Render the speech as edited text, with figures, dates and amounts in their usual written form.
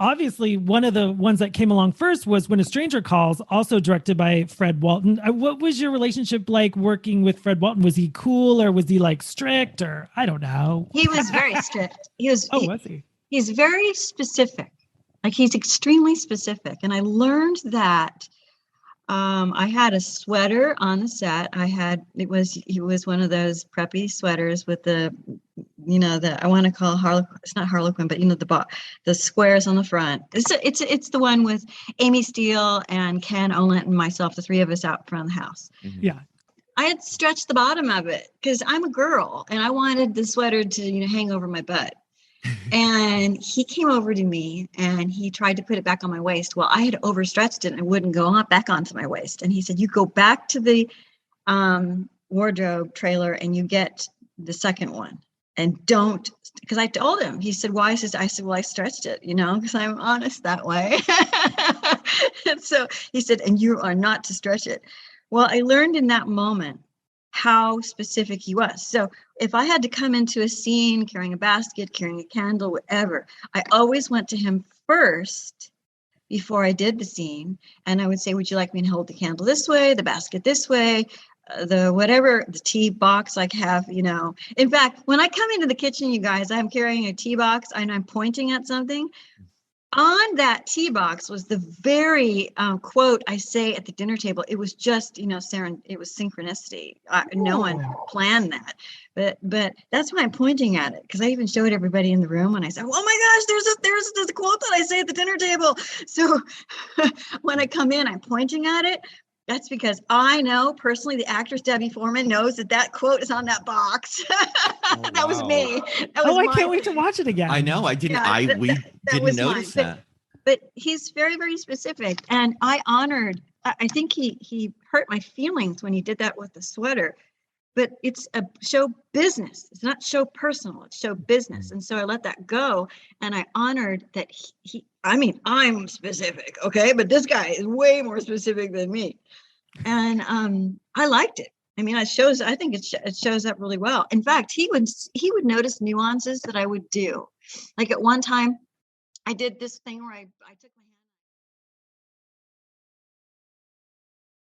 obviously one of the ones that came along first was When a Stranger Calls, also directed by Fred Walton. What was your relationship like working with Fred Walton? Was he cool, or was he like strict, or I don't know? He was very strict. Was he? He's very specific. Like, he's extremely specific. And I learned that I had a sweater on the set. He was one of those preppy sweaters with I want to call it's not Harlequin, but the squares on the front. It's the one with Amy Steele and Ken Olent and myself, the three of us out front of the house. Mm-hmm. Yeah. I had stretched the bottom of it because I'm a girl and I wanted the sweater to, hang over my butt. And he came over to me and he tried to put it back on my waist. Well, I had overstretched it and it wouldn't go back onto my waist. And he said, you go back to the wardrobe trailer and you get the second one. And don't, because I told him, he said, why? I said, well, I stretched it, because I'm honest that way. And so he said, and you are not to stretch it. Well, I learned in that moment how specific he was. So if I had to come into a scene carrying a basket, carrying a candle, whatever, I always went to him first before I did the scene. And I would say, would you like me to hold the candle this way, the basket this way, the tea box I have, In fact, when I come into the kitchen, you guys, I'm carrying a tea box and I'm pointing at something. On that tea box was the very quote I say at the dinner table. It was just, it was synchronicity. No one planned that, but that's why I'm pointing at it, because I even showed everybody in the room and I said, "Oh my gosh, there's a quote that I say at the dinner table." So when I come in, I'm pointing at it. That's because I know personally the actress Debbie Foreman knows that quote is on that box. That was me. I can't wait to watch it again. I know. I didn't. Yeah, we didn't notice that. But he's very, very specific, and I honored. I think he hurt my feelings when he did that with the sweater. But it's a show business. It's not show personal. It's show business, and so I let that go, and I honored that I'm specific, okay, but this guy is way more specific than me, and I liked it. I mean, I think it shows up really well. In fact, he would notice nuances that I would do. Like at one time, I did this thing where I took my